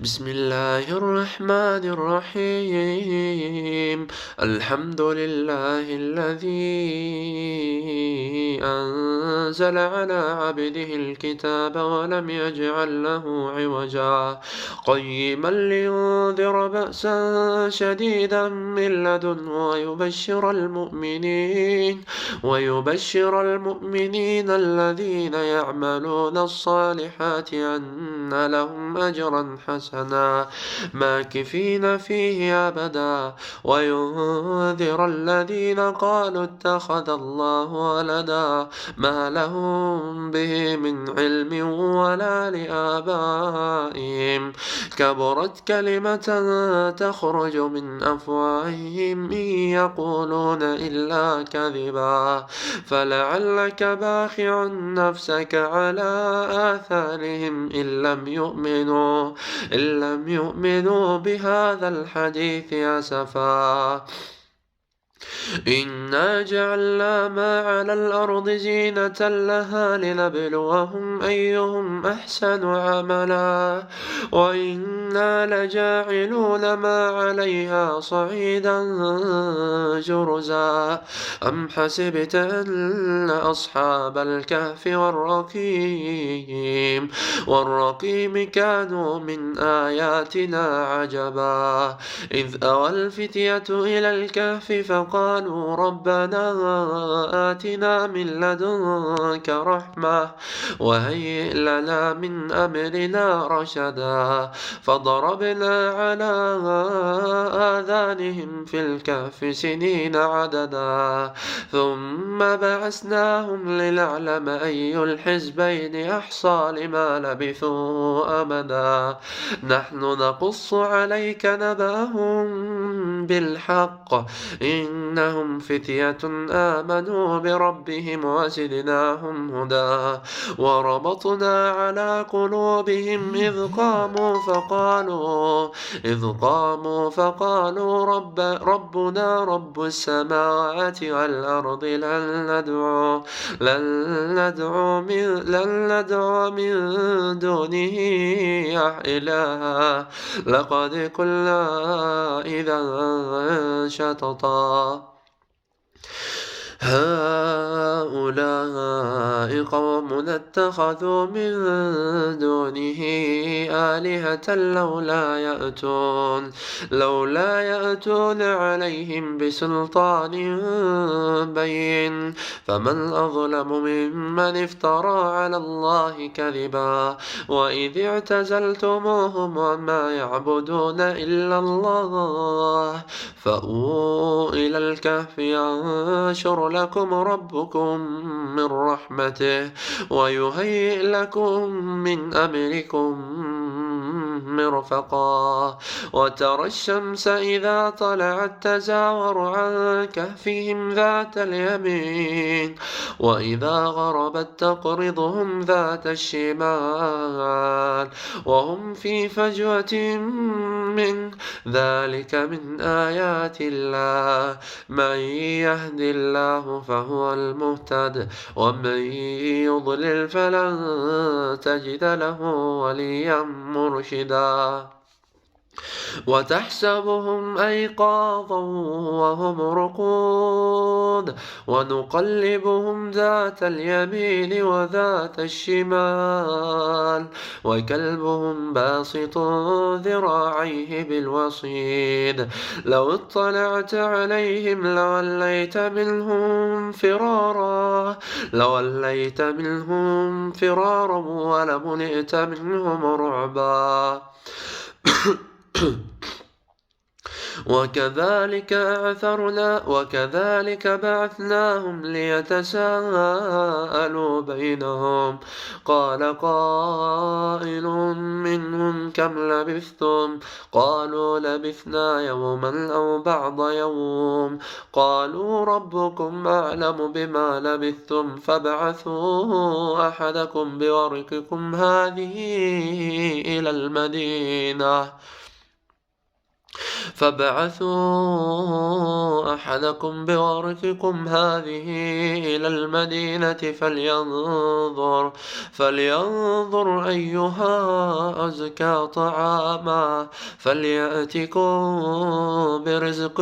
بسم الله الرحمن الرحيم. الحمد لله الذي أنزل على عبده الكتاب ولم يجعل له عوجا قيما لينذر بأسا شديدا من لدنه ويبشر المؤمنين الذين يعملون الصالحات أن لهم أجرا حسنا ماكثين فيه أبدا وينذر الذين قالوا اتخذ الله ولدا ما لهم به من علم ولا لآبائهم كبرت كلمة تخرج من أفواههم إن يقولون إلا كذبا فلعلك باخع نفسك على آثارهم إن لم يؤمنوا بهذا الحديث أسفا إنا جعلنا ما على الأرض زينة لها لنبلوهم أيهم أحسن عملا وإنا لجاعلون ما عليها صعيدا جرزا أم حسبت أن أصحاب الكهف والرقيم كانوا من آياتنا عجبا إذ أوى الفتية إلى الكهف فقالوا ربنا آتنا من لدنك رحمة وهيئ لنا من أمرنا رشدا فضربنا على آذانهم في الكهف سنين عددا ثم بعثناهم لنعلم أي الحزبين أحصى لما لبثوا أمدا نحن نقص عليك نبأهم بالحق إنهم فتية آمنوا بربهم وزدناهم هدى وربطنا على قلوبهم إذ قاموا فقالوا ربنا رب السماوات والأرض لن ندعو من دونه إلها لقد قلنا إذا شططا هؤلاء قوم اتخذوا من دونه آلهة لولا يأتون عليهم بسلطان بين فمن أظلم ممن افترى على الله كذبا وإذ اعتزلتموهم وما يعبدون إلا الله فأووا إلى الكهف ينشر لكم ربكم من رحمته ويهيئ لكم من أمركم مرفقا وترى الشمس إذا طلعت تزاور عن كهفهم ذات اليمين وإذا غربت تقرضهم ذات الشمال وهم في فجوة من ذلك من آيات الله من يهد الله فهو المهتد ومن يضلل فلن تجد له وليا مرشدا وتحسبهم أيقاظا وهم رقود ونقلبهم ذات اليمين وذات الشمال وكلبهم باسط ذراعيه بالوصيد لو اطلعت عليهم لوليت منهم فرارا ولملئت منهم رعبا وكذلك بعثناهم ليتساءلوا بينهم قال قائل منهم كم لبثتم قالوا لبثنا يوما أو بعض يوم قالوا ربكم أعلم بما لبثتم فابعثوا أحدكم بورقكم هذه إلى المدينة فابعثوا أحدكم بورقكم هذه إلى المدينة فلينظر أيها أزكى طعاما فليأتكم برزق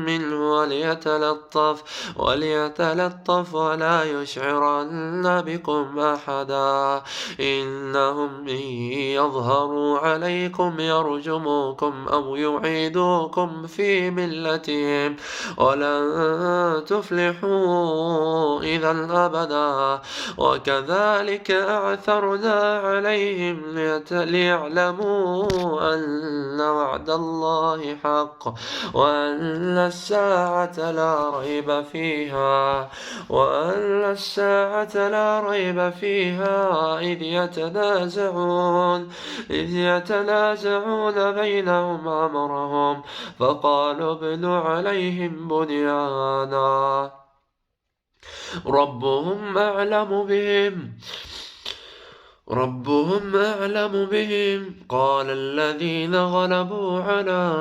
منه وليتلطف ولا يشعرن بكم أحدا إنهم إن يظهروا عليكم يرجموكم أو يعيدوكم في ملتهم ولن تفلحوا إذا أبدا وكذلك أعثرنا عليهم ليعلموا أن وعد الله حق وأن الساعة لا ريب فيها إذ يتنازعون بينهم أمرهم فقالوا ابنوا عليهم بنيانا ربهم أعلم بهم قال الذين غلبوا على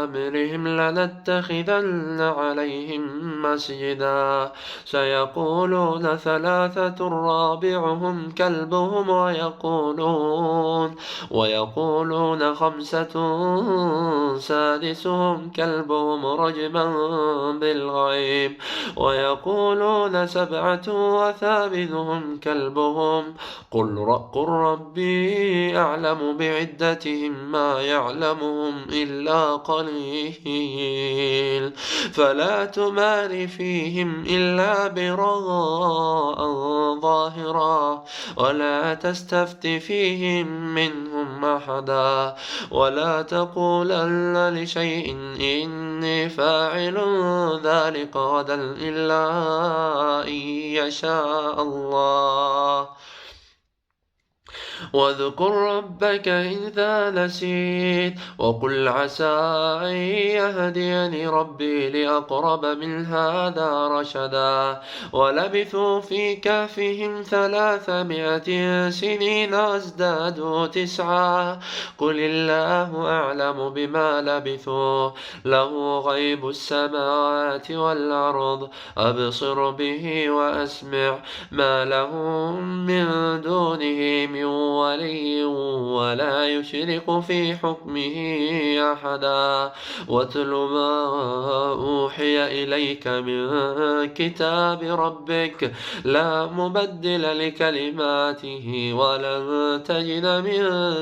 أمرهم لنتخذن عليهم مسجدا سيقولون ثلاثة رابعهم كلبهم ويقولون خمسة سادسهم كلبهم رجما بالغيب ويقولون سبعة وثامنهم كلبهم قل ربي أعلم بعدتهم ما يعلمهم إلا قليل فلا تمار فيهم إلا براء ظاهرا ولا تستفت فيهم منهم أحدا ولا تقولن لشيء إني فاعل ذلك غدا إلا أن يشاء الله واذكر ربك إذا نسيت وقل عسى أن يهديني ربي لأقرب من هذا رشدا ولبثوا في كهفهم 300 سنين وازدادوا 9 قل الله أعلم بما لبثوا له غيب السماوات والأرض أبصر به وأسمع ما لهم من دونه من ولي ولا يشرك في حكمه أحدا واتل ما أوحي إليك من كتاب ربك لا مبدل لكلماته ولن تجد من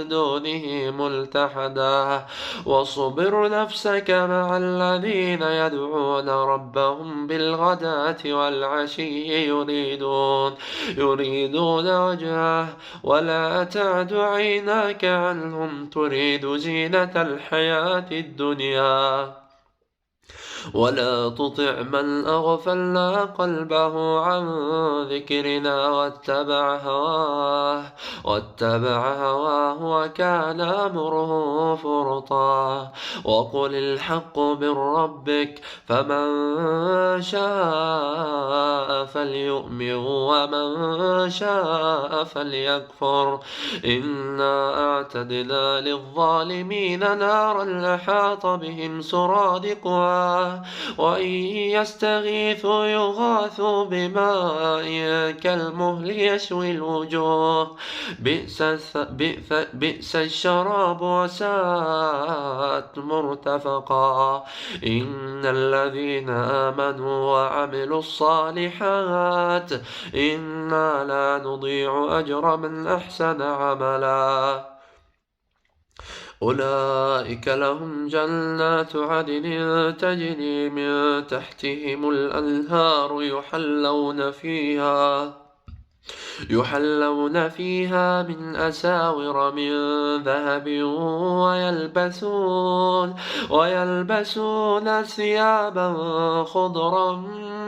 دونه ملتحدا واصبر نفسك مع الذين يدعون ربهم بالغداة والعشي يريدون وجهه ولا تعد عيناك عنهم تريد زينة الحياة الدنيا ولا تطع من أغفلنا قلبه عن ذكرنا واتبع هواه وكان أمره فرطا وقل الحق من ربك فمن شاء فليؤمن ومن شاء فليكفر إنا أعتدنا للظالمين نارا أحاط بهم سرادقها وإن يستغيثوا يغاثوا بماء كالمهل يشوي الوجوه بئس الشراب وساءت مرتفقا إن الذين آمنوا وعملوا الصالحات إنا لا نضيع أجر من أحسن عملا أولئك لهم جنات عدن تجري من تحتهم الأنهار يحلون فيها من أساور من ذهب ويلبسون ثيابا خضرا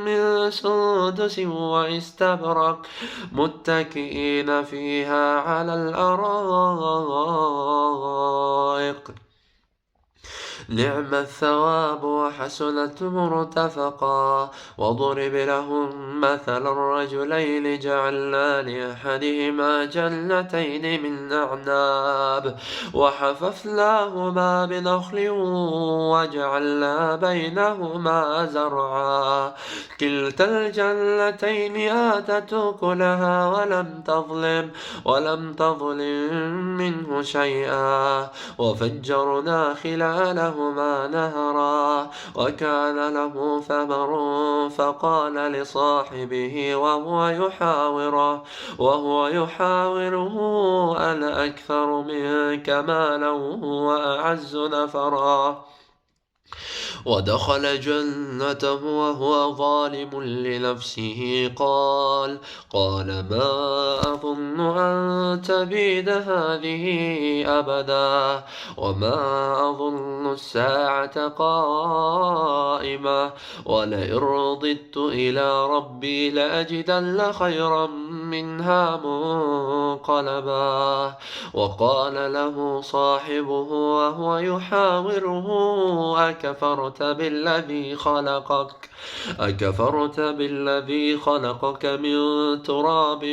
من سندس واستبرق متكئين فيها على الأرائك نعم الثواب وحسنت مرتفقا. وضرب لهم مثل الرجلين جعلنا لأحدهما جنتين من أعناب وحففناهما بنخل وجعلنا بينهما زرعا كلتا الجنتين آتت أكلها ولم تظلم منه شيئا وفجرنا خلالهما نهرا وكان له ثمر فقال لصاحبه وهو يحاوره أنا أكثر منك مالا وأعز نفرا ودخل جنته وهو ظالم لنفسه قال ما أظن أن تبيد هذه أبدا وما أظن الساعة قائمة ولئن رددت إلى ربي لأجدن خيرا منها منقلبا. وقال له صاحبه وهو يحاوره أكفرت بالذي خلقك من تراب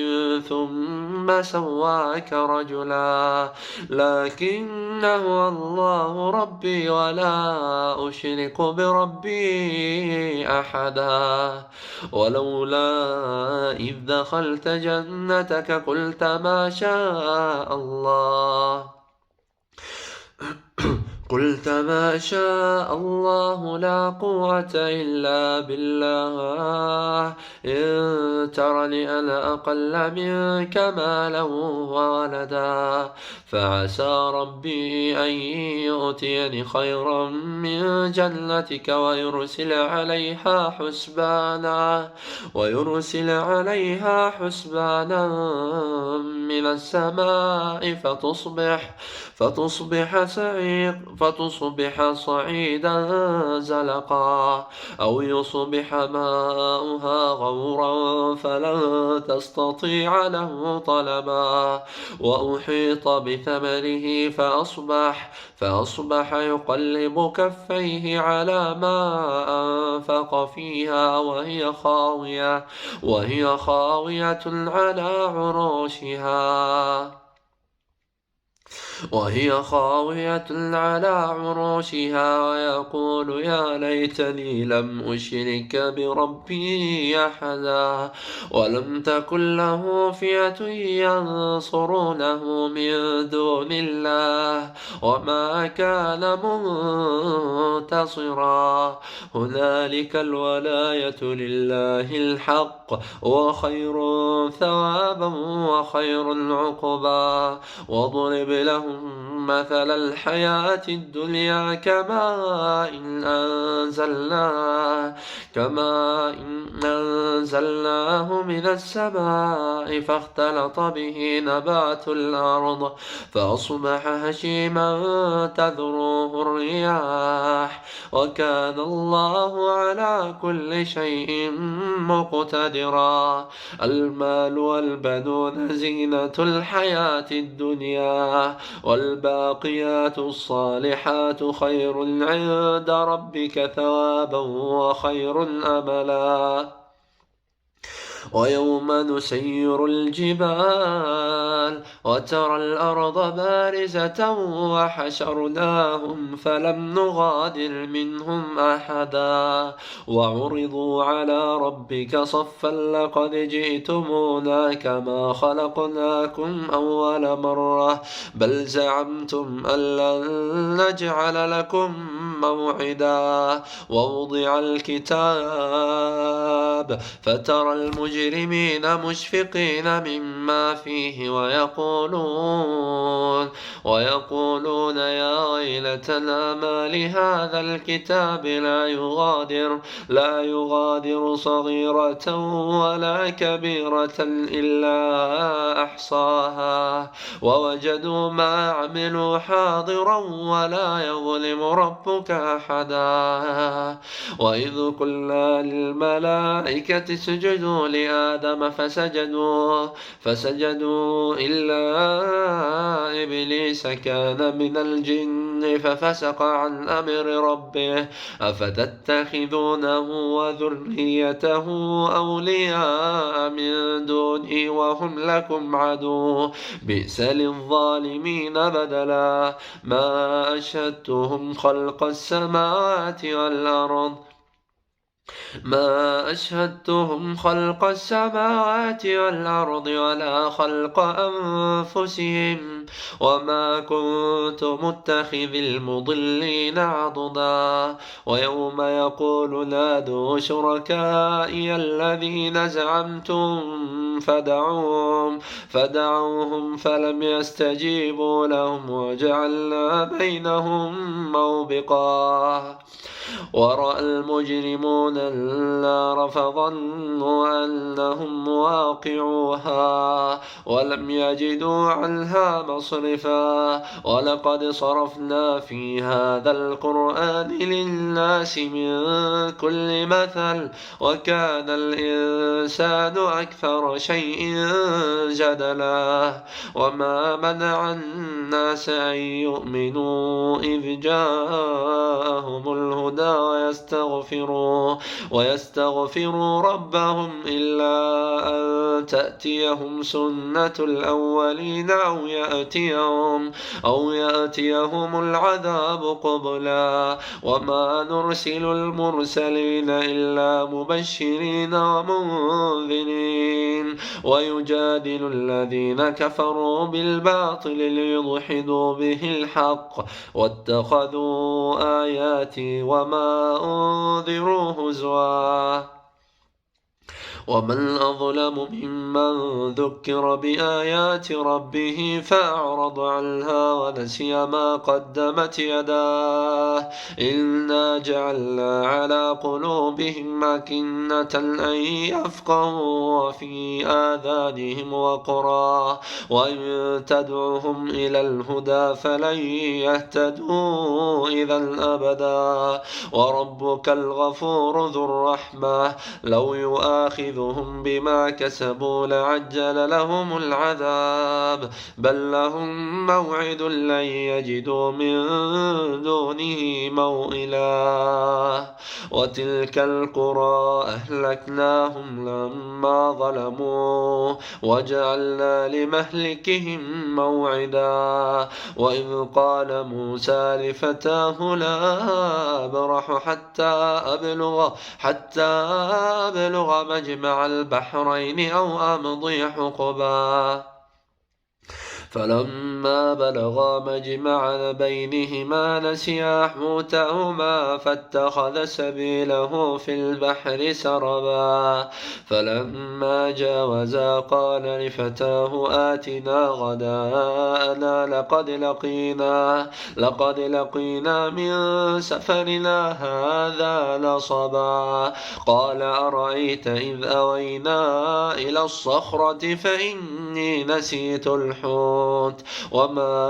ثم سواك رجلا لكن هو الله ربي ولا أشرك بربي أحدا. ولولا إذ دخلت جنتك قلت ما شاء الله لا قوة إلا بالله إن ترني أنا أقل منك مالا وولدا فعسى ربي أن يؤتيني خيرا من جنتك ويرسل عليها حسبانا من السماء فتصبح صعيدا زلقا أو يصبح ماؤها غورا فلن تستطيع له طلبا. وأحيط بثمره فأصبح يقلب كفيه على ما أنفق فيها وهي خاوية على عروشها ويقول يا ليتني لم أشرك بربي أحدا. ولم تكن له فئة ينصرونه من دون الله وما كان منتصرا. هنالك الولاية لله الحق وخير ثوابا وخير عقبا. وضرب لهم مثل الحياة الدنيا كماء إن أنزلناه من السماء فاختلط به نبات الأرض فأصبح هشيما تذروه الرياح وكان الله على كل شيء مقتدرا. المال والبنون زينة الحياة الدنيا والباقيات الصالحات خير عند ربك ثوابا وخير أملا. ويوم نسير الجبال وترى الأرض بارزة وحشرناهم فلم نغادر منهم أحدا وعرضوا على ربك صفا لقد جئتمونا كما خلقناكم أول مرة بل زعمتم أن لن نجعل لكم موعدا. ووضع الكتاب فترى المجرمين مشفقين مما فيه ويقولون يا ويلتنا ما لهذا الكتاب لا يغادر صغيرة ولا كبيرة إلا أحصاها ووجدوا ما عملوا حاضرا ولا يظلم ربك أحدا. وإذ قلنا للملائكة اسجدوا لآدم فسجدوا إلا إبليس كان من الجن ففسق عن أمر ربه أفتتخذونه وذريته أولياء من دوني وهم لكم عدو بئس للظالمين بدلا ما أشهدتهم خلق السماوات والأرض ولا خلق أنفسهم وما كنت متخذ المضلين عضدا ويوم يقول نادوا شركائي الذين زعمتم فدعوهم فلم يستجيبوا لهم وجعلنا بينهم موبقا ورأى المجرمون النار فظنوا أنهم واقعوها ولم يجدوا عنها مصرفا ولقد صرفنا في هذا القرآن للناس من كل مثل وكان الإنسان أكثر شيء جدلا وما منع الناس أن يؤمنوا إذ جاءهم الهدى ويستغفروا ربهم إلا أن تأتيهم سنة الأولين أو يأتيهم العذاب قبلا وما نرسل المرسلين إلا مبشرين ومنذرين ويجادل الذين كفروا بالباطل ليضحدوا به الحق واتخذوا آياتي وما أنذروا هزوا ومن أظلم ممن ذكر بآيات ربه فأعرض عنها ونسي ما قدمت يداه إنا جعلنا على قلوبهم أكنة أن يفقهوا وفي آذانهم وقرا وإن تدعهم إلى الهدى فلن يهتدوا إذا أبدا وربك الغفور ذو الرحمة لو يؤاخذهم بما كسبوا لعجل لهم العذاب بل لهم موعد لن يجدوا من دونه موئلا وتلك القرى أهلكناهم لما ظلموا وجعلنا لمهلكهم موعدا وإذ قال موسى لفتاه لا أبرح حتى أبلغ مجمع البحرين أو أمضي حقبا فلما بلغا مجمع بينهما نسيا حوتهما فاتخذ سبيله في البحر سربا فلما جاوزا قال لفتاه آتنا غداءنا لقد لقينا من سفرنا هذا نصبا قال أرأيت إذ أوينا إلى الصخرة فإني نسيت الحوت وما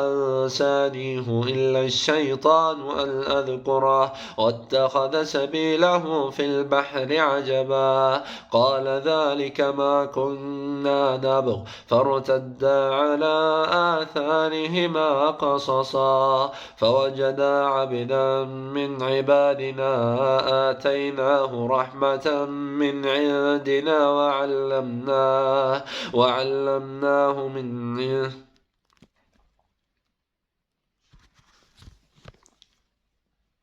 أنسانيه إلا الشيطان أن أذكره واتخذ سبيله في البحر عجبا قال ذلك ما كنا نبغ فارتدا على آثارهما قصصا فوجدا عبدا من عبادنا آتيناه رحمة من عندنا وعلمناه من